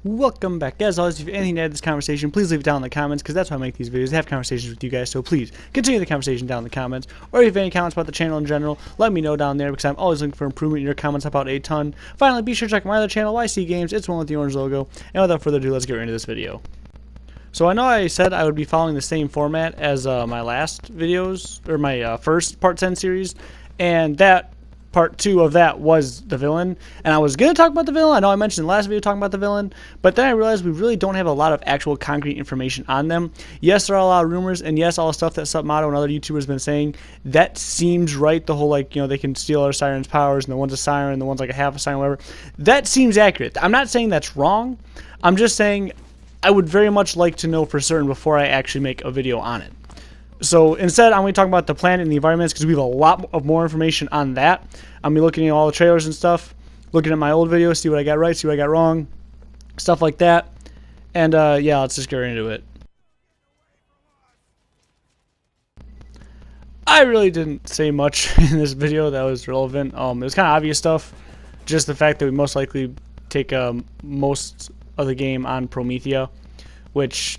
Welcome back. As always, if you have anything to add to this conversation, please leave it down in the comments, because that's why I make these videos, have conversations with you guys, so please continue the conversation down in the comments. Or if you have any comments about the channel in general, let me know down there, because I'm always looking for improvement. Your comments help out a ton. Finally, be sure to check my other channel, YC Games. It's the one with the orange logo. And without further ado, let's get right into this video. So I know I said I would be following the same format as my last videos, or my first Part 10 series, and that Part 2 of that was the villain, and I was going to talk about the villain. I know I mentioned in the last video talking about the villain, but then I realized we really don't have a lot of actual concrete information on them. Yes, there are a lot of rumors, and yes, all the stuff that Submotto and other YouTubers have been saying, that seems right. The whole, like, you know, they can steal our Siren's powers, and the one's a Siren, the one's like a half a Siren, whatever. That seems accurate. I'm not saying that's wrong. I'm just saying I would very much like to know for certain before I actually make a video on it. So instead, I'm going to talk about the planet and the environments, because we have a lot of more information on that. I'm going to be looking at all the trailers and stuff, looking at my old videos, see what I got right, see what I got wrong, stuff like that. And yeah, let's just get right into it. I really didn't say much in this video that was relevant. It was kind of obvious stuff. Just the fact that we most likely take most of the game on Promethea, which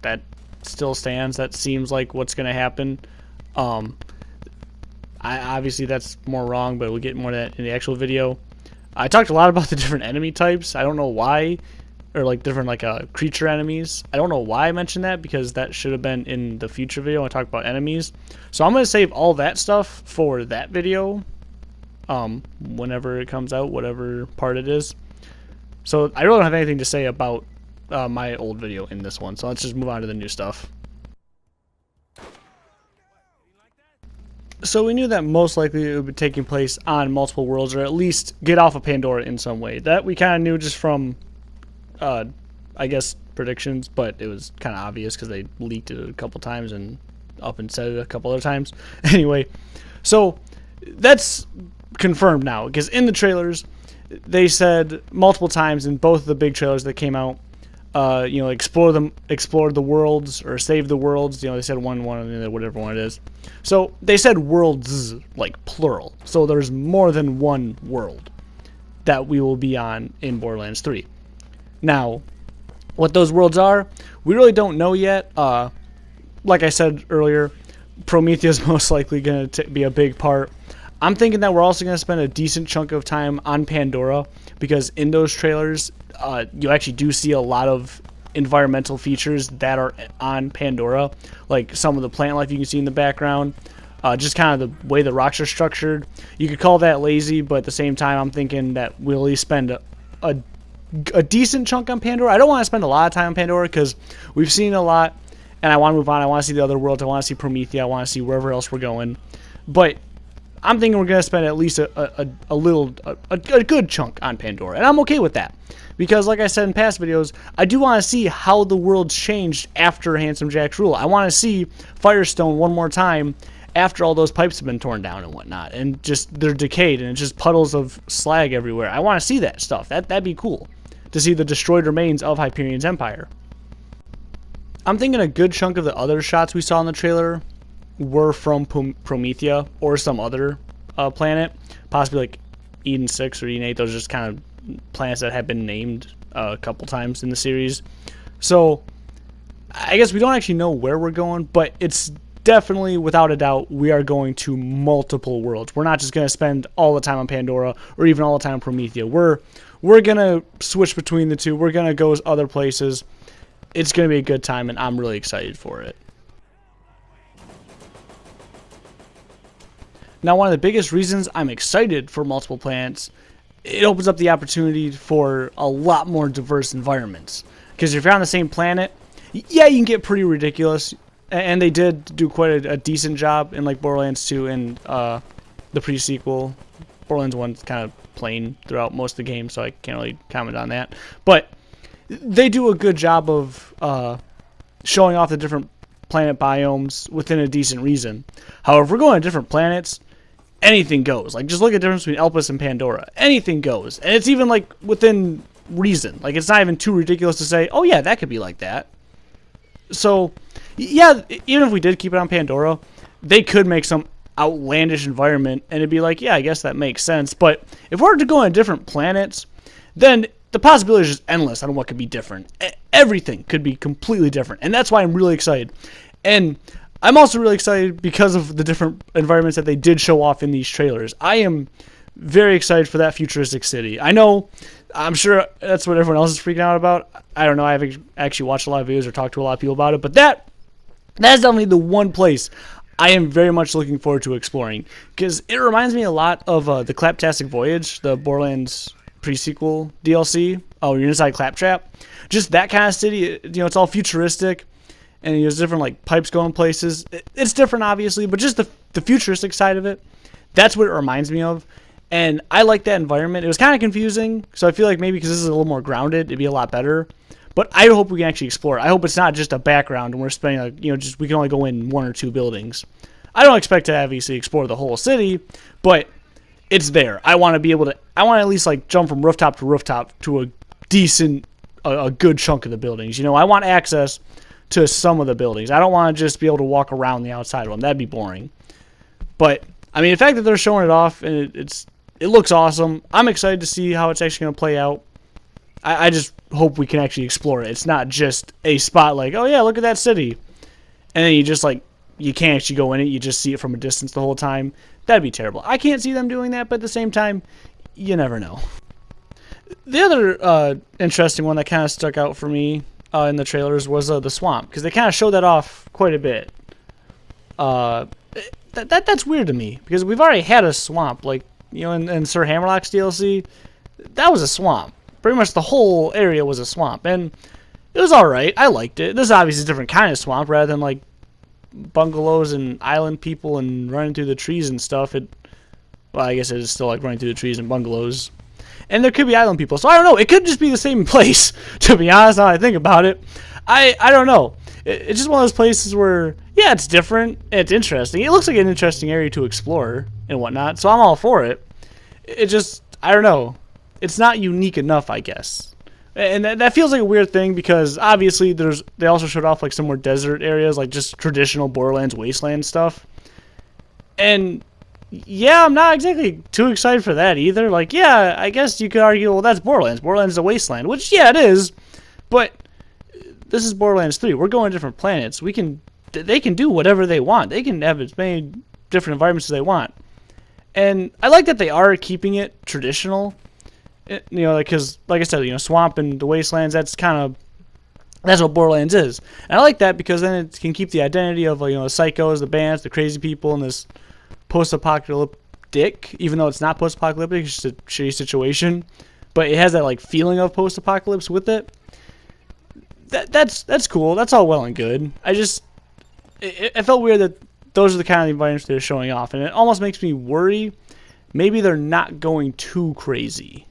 that still stands. That seems like what's going to happen. Obviously that's more wrong, but we'll get more of that in the actual video. I talked a lot about the different enemy types. I don't know why, or like different creature enemies. I don't know why I mentioned that, because that should have been in the future video when I talk about enemies. So I'm going to save all that stuff for that video, whenever it comes out, whatever part it is. So I really don't have anything to say about my old video in this one, so let's just move on to the new stuff. So we knew that most likely it would be taking place on multiple worlds, or at least get off of Pandora in some way. That we kind of knew just from, I guess, predictions, but it was kind of obvious because they leaked it a couple times and up and said it a couple other times. Anyway, so that's confirmed now, because in the trailers, they said multiple times in both of the big trailers that came out, you know, explore the worlds, or save the worlds. You know, they said one, whatever one it is. So they said worlds, like plural. So there's more than one world that we will be on in Borderlands 3. Now, what those worlds are, we really don't know yet. Like I said earlier, Promethea is most likely going to be a big part. I'm thinking that we're also going to spend a decent chunk of time on Pandora, because in those trailers, you actually do see a lot of environmental features that are on Pandora, like some of the plant life you can see in the background, just kind of the way the rocks are structured. You could call that lazy, but at the same time, I'm thinking that we'll at least spend a decent chunk on Pandora. I don't want to spend a lot of time on Pandora, because we've seen a lot, and I want to move on. I want to see the other worlds. I want to see Promethea. I want to see wherever else we're going. But I'm thinking we're going to spend at least a good chunk on Pandora, and I'm okay with that, because like I said in past videos, I do want to see how the world's changed after Handsome Jack's rule. I want to see Firestone one more time after all those pipes have been torn down and whatnot, and just they're decayed and it's just puddles of slag everywhere. I want to see that stuff. That'd be cool to see the destroyed remains of Hyperion's empire. I'm thinking a good chunk of the other shots we saw in the trailer were from Promethea or some other planet, possibly like Eden 6 or Eden 8. Those are just kind of planets that have been named a couple times in the series. So I guess we don't actually know where we're going, but it's definitely, without a doubt, we are going to multiple worlds. We're not just going to spend all the time on Pandora or even all the time on Promethea. We're going to switch between the two. We're going to go other places. It's going to be a good time, and I'm really excited for it. Now, one of the biggest reasons I'm excited for multiple planets, it opens up the opportunity for a lot more diverse environments. Because if you're on the same planet, yeah, you can get pretty ridiculous. And they did do quite a decent job in like Borderlands 2 and the pre-sequel. Borderlands 1's kind of plain throughout most of the game, so I can't really comment on that. But they do a good job of showing off the different planet biomes within a decent reason. However, if we're going to different planets, anything goes. Like, just look at the difference between Elpis and Pandora. Anything goes. And it's even, like, within reason. Like, it's not even too ridiculous to say, oh, yeah, that could be like that. So, yeah, even if we did keep it on Pandora, they could make some outlandish environment, and it'd be like, yeah, I guess that makes sense. But if we're to go on different planets, then the possibilities are just endless on what could be different. Everything could be completely different, and that's why I'm really excited. And I'm also really excited because of the different environments that they did show off in these trailers. I am very excited for that futuristic city. I'm sure that's what everyone else is freaking out about. I don't know. I haven't actually watched a lot of videos or talked to a lot of people about it, but that's definitely the one place I am very much looking forward to exploring, because it reminds me a lot of the Claptastic Voyage, the Borderlands pre-sequel DLC. Oh, you're inside Claptrap. Just that kind of city. It's all futuristic, and there's different like pipes going places. It's different, obviously, but just the futuristic side of it. That's what it reminds me of. And I like that environment. It was kind of confusing, so I feel like maybe because this is a little more grounded, it'd be a lot better. But I hope we can actually explore it. I hope it's not just a background and we're spending, we can only go in 1 or 2 buildings. I don't expect to obviously explore the whole city, but it's there. I want to at least like jump from rooftop to a decent, a good chunk of the buildings. I want access to some of the buildings. I don't want to just be able to walk around the outside of them. That'd be boring. But I mean, the fact that they're showing it off and it looks awesome. I'm excited to see how it's actually going to play out. I just hope we can actually explore it. It's not just a spot like, oh yeah, look at that city, and then you can't actually go in it. You just see it from a distance the whole time. That'd be terrible. I can't see them doing that, but at the same time, you never know. The other interesting one that kind of stuck out for me in the trailers was the swamp, because they kind of showed that off quite a bit. That's weird to me, because we've already had a swamp, like in Sir Hammerlock's DLC. That was a swamp. Pretty much the whole area was a swamp, and it was alright. I liked it. This is obviously a different kind of swamp, rather than like bungalows and island people and running through the trees and stuff. Well, I guess it is still like running through the trees and bungalows. And there could be island people, so I don't know. It could just be the same place, to be honest, now I think about it. I don't know. It's just one of those places where, yeah, it's different, it's interesting. It looks like an interesting area to explore and whatnot, so I'm all for it. It just, I don't know. It's not unique enough, I guess. And that feels like a weird thing, because obviously they also showed off like some more desert areas, like just traditional Borderlands wasteland stuff. And yeah, I'm not exactly too excited for that either. Like, yeah, I guess you could argue, well, that's Borderlands. Borderlands is a wasteland, which, yeah, it is. But this is Borderlands 3. We're going to different planets. They can do whatever they want. They can have as many different environments as they want. And I like that they are keeping it traditional. Because, like I said, swamp and the wastelands, that's what Borderlands is. And I like that, because then it can keep the identity of, the psychos, the bands, the crazy people, and this post-apocalyptic, even though it's not post-apocalyptic, it's just a shitty situation. But it has that, feeling of post-apocalypse with it. That's cool. That's all well and good. It felt weird that those are the kind of environments they're showing off, and it almost makes me worry maybe they're not going too crazy.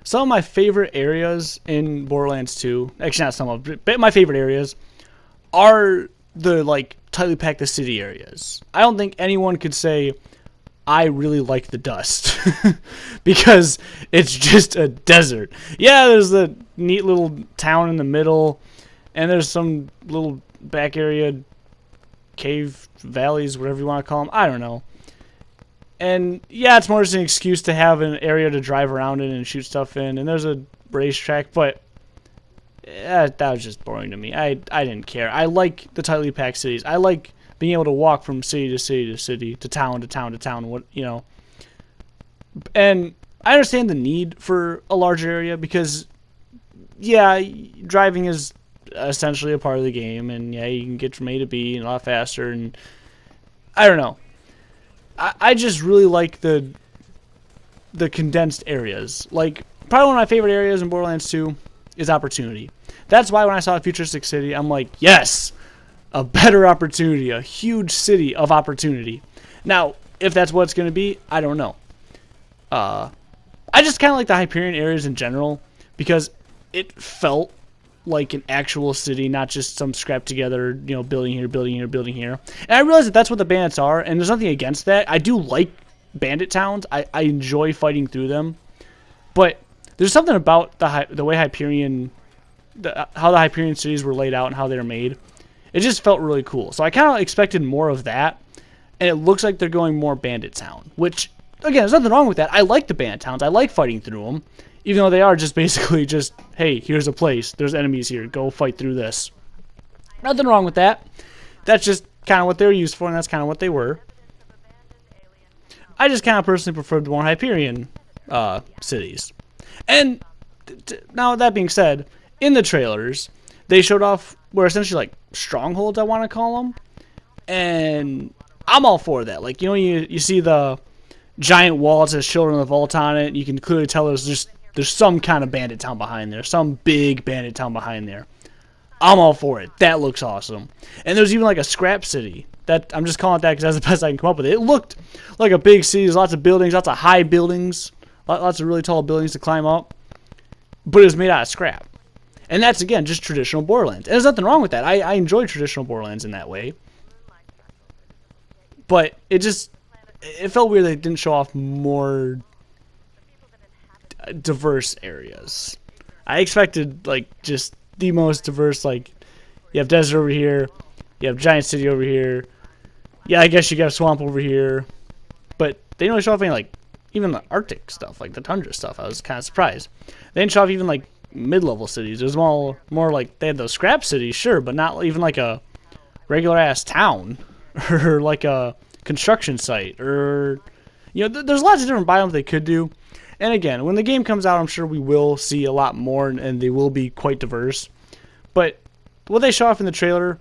Some of my favorite areas in Borderlands 2, actually not some of, but my favorite areas are the tightly packed the city areas. I don't think anyone could say I really like the dust because it's just a desert. Yeah, there's the neat little town in the middle, and there's some little back area, cave valleys, whatever you want to call them. I don't know. And yeah, it's more just an excuse to have an area to drive around in and shoot stuff in. And there's a racetrack, but that was just boring to me. I didn't care. I like the tightly packed cities. I like being able to walk from city to city to city, to town to town to town. And I understand the need for a larger area because, yeah, driving is essentially a part of the game, and yeah, you can get from A to B a lot faster. And I don't know. I just really like the condensed areas. Probably one of my favorite areas in Borderlands 2 is Opportunity. That's why when I saw a futuristic city, I'm like, yes, a better opportunity, a huge city of opportunity. Now, if that's what it's going to be, I don't know. I just kind of like the Hyperion areas in general because it felt like an actual city, not just some scrapped together, building here, building here, building here. And I realize that that's what the bandits are, and there's nothing against that. I do like bandit towns. I enjoy fighting through them. But there's something about the way Hyperion, how the Hyperion cities were laid out and how they were made. It just felt really cool. So I kind of expected more of that, and it looks like they're going more bandit town, which, again, there's nothing wrong with that. I like the bandit towns. I like fighting through them. Even though they are just basically just, hey, here's a place. There's enemies here. Go fight through this. Nothing wrong with that. That's just kind of what they were used for, and that's kind of what they were. I just kind of personally preferred the more Hyperion cities. And now that being said, in the trailers, they showed off where essentially like strongholds, I want to call them, and I'm all for that. Like, you know, you see the giant wall that says Children of the Vault on it. You can clearly tell there's some kind of bandit town behind there, some big bandit town behind there. I'm all for it. That looks awesome. And there's even like a scrap city. That I'm just calling it that because that's the best I can come up with. It looked like a big city. There's lots of buildings, lots of high buildings, lots of really tall buildings to climb up. But it was made out of scrap. And that's, again, just traditional Borderlands. And there's nothing wrong with that. I enjoy traditional Borderlands in that way. But it felt weird they didn't show off more diverse areas. I expected, like, just the most diverse, like, you have desert over here, you have giant city over here, yeah, I guess you got swamp over here, but they didn't really show off any, like, even the Arctic stuff, like the tundra stuff. I was kind of surprised. They didn't show off even, like, mid-level cities. It was more like, they had those scrap cities, sure, but not even, like, a regular-ass town, or, like, a construction site, or, you know, there's lots of different biomes they could do. And again, when the game comes out, I'm sure we will see a lot more, and they will be quite diverse. But what they show off in the trailer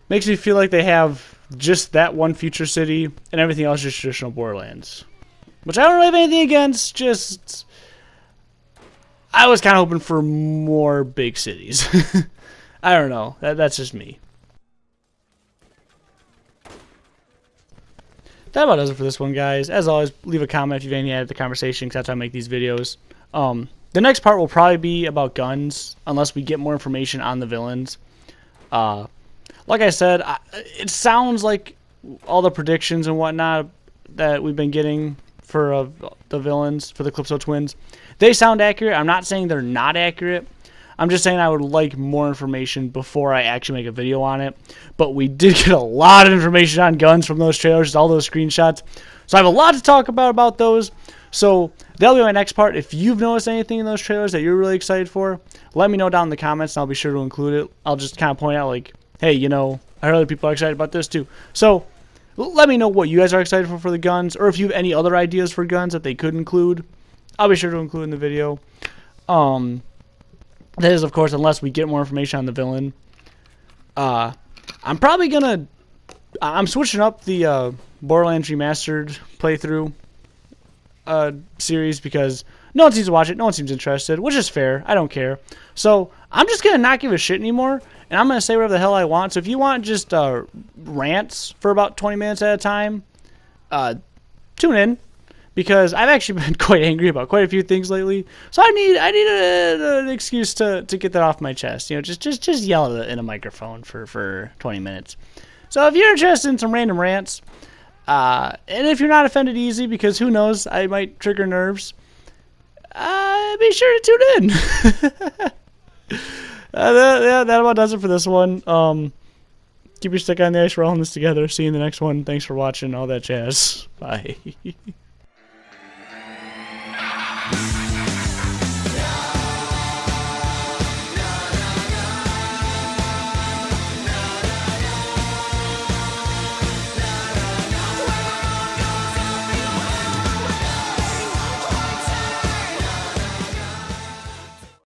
makes me feel like they have just that one future city, and everything else is traditional Borderlands. Which I don't really have anything against, just I was kind of hoping for more big cities. I don't know. That's just me. That about does it for this one, guys. As always, leave a comment if you have any added to the conversation, because that's how I make these videos. The next part will probably be about guns, unless we get more information on the villains. Like I said, it sounds like all the predictions and whatnot that we've been getting for the villains, for the Calypso twins, they sound accurate. I'm not saying they're not accurate. I'm just saying I would like more information before I actually make a video on it. But we did get a lot of information on guns from those trailers, all those screenshots. So I have a lot to talk about those. So that'll be my next part. If you've noticed anything in those trailers that you're really excited for, let me know down in the comments, and I'll be sure to include it. I'll just kind of point out, like, hey, you know, I heard other people are excited about this too. So let me know what you guys are excited for the guns, or if you have any other ideas for guns that they could include. I'll be sure to include in the video. That is, of course, unless we get more information on the villain. I'm probably gonna... I'm switching up the Borderlands Remastered playthrough series because no one seems to watch it. No one seems interested, which is fair. I don't care. So I'm just gonna not give a shit anymore, and I'm gonna say whatever the hell I want. So if you want just rants for about 20 minutes at a time, tune in, because I've actually been quite angry about quite a few things lately. So I need an excuse to get that off my chest. You know, just yell at it in a microphone for 20 minutes. So if you're interested in some random rants, and if you're not offended easy, because who knows, I might trigger nerves, be sure to tune in. That about does it for this one. Keep your stick on the ice. We're all in this together. See you in the next one. Thanks for watching. All that jazz. Bye.